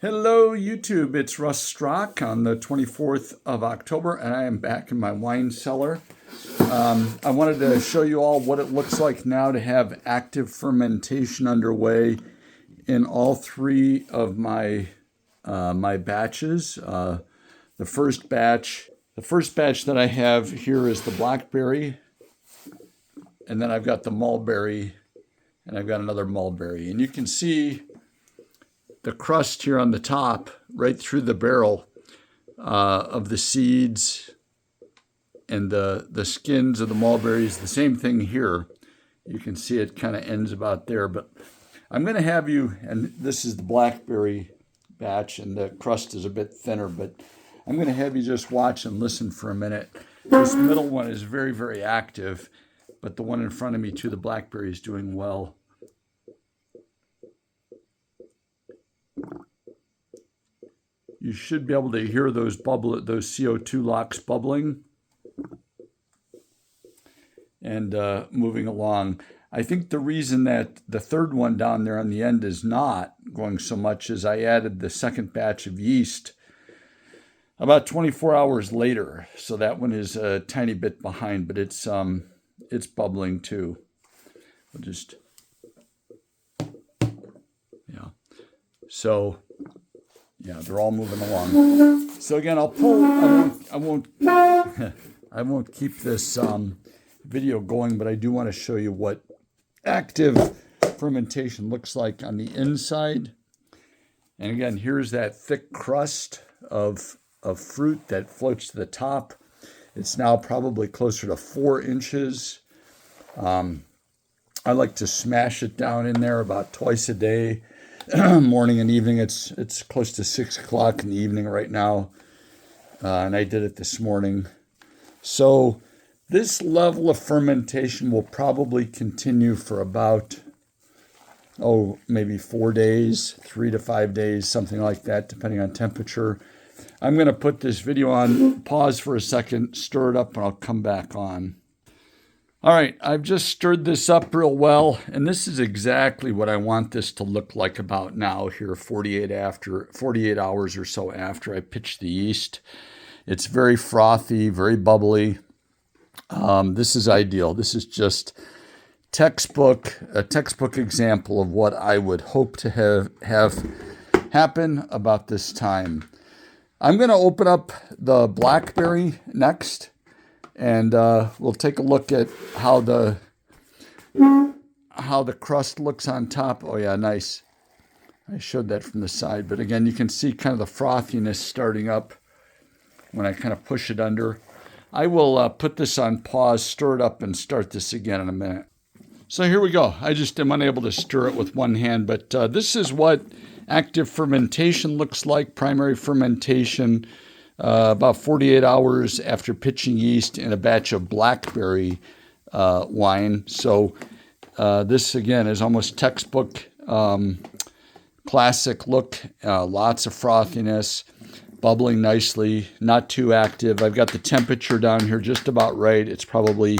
Hello YouTube, it's Russ Strock on the 24th of October and I am back in my wine cellar. I wanted to show you all what it looks like now to have active fermentation underway in all three of my batches. The first batch that I have here is the blackberry, and then I've got the mulberry, and I've got another mulberry. And you can see the crust here on the top, right through the barrel of the seeds and the skins of the mulberries. The same thing here. You can see it kind of ends about there. But I'm going to have you, and this is the blackberry batch, and the crust is a bit thinner, but I'm going to have you just watch and listen for a minute. This middle one is very, very active, but the one in front of me too, the blackberry, is doing well. You should be able to hear those CO2 locks bubbling and moving along. I think the reason that the third one down there on the end is not going so much is I added the second batch of yeast about 24 hours later. So that one is a tiny bit behind, but it's bubbling too. We'll just, yeah. So yeah, they're all moving along. So again, I'll pull. I won't keep this video going, but I do want to show you what active fermentation looks like on the inside. And again, here's that thick crust of fruit that floats to the top. It's now probably closer to 4 inches. I like to smash it down in there about twice a day. Morning and evening. It's close to 6 o'clock in the evening right now, and I did it this morning. So this level of fermentation will probably continue for about maybe 4 days, 3 to 5 days, something like that, depending on temperature. I'm going to put this video on pause for a second, stir it up, and I'll come back on. All right, I've just stirred this up real well, and this is exactly what I want this to look like about now here, 48 hours or so after I pitched the yeast. It's very frothy, very bubbly. This is ideal. This is just a textbook example of what I would hope to have happen about this time. I'm going to open up the blackberry next. And we'll take a look at how the crust looks on top. Oh yeah, nice. I showed that from the side, but again, you can see kind of the frothiness starting up when I kind of push it under. I will put this on pause, stir it up, and start this again in a minute. So here we go. I just am unable to stir it with one hand, but this is what active fermentation looks like, primary fermentation. About 48 hours after pitching yeast in a batch of blackberry wine. So this, again, is almost textbook classic look. Lots of frothiness, bubbling nicely, not too active. I've got the temperature down here just about right. It's probably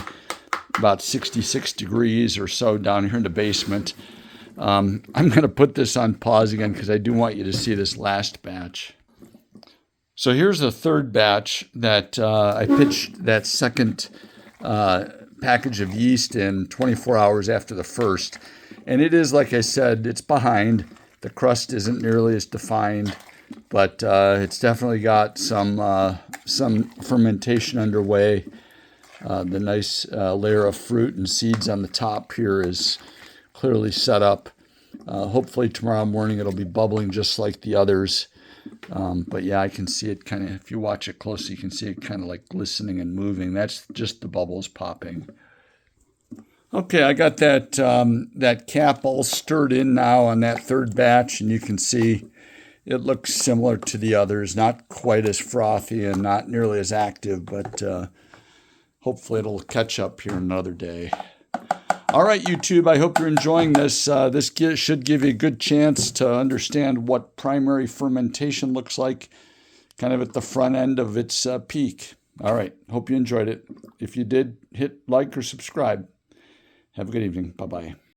about 66 degrees or so down here in the basement. I'm going to put this on pause again because I do want you to see this last batch. So here's the third batch that I pitched that second package of yeast in 24 hours after the first. And it is, like I said, it's behind. The crust isn't nearly as defined, but it's definitely got some fermentation underway. The nice layer of fruit and seeds on the top here is clearly set up. Hopefully tomorrow morning it'll be bubbling just like the others. But yeah, I can see it kind of, if you watch it closely, you can see it kind of like glistening and moving. That's just the bubbles popping. Okay, I got that cap all stirred in now on that third batch, and you can see it looks similar to the others. Not quite as frothy and not nearly as active, but hopefully it'll catch up here another day. All right, YouTube, I hope you're enjoying this. This should give you a good chance to understand what primary fermentation looks like, kind of at the front end of its peak. All right, hope you enjoyed it. If you did, hit like or subscribe. Have a good evening. Bye-bye.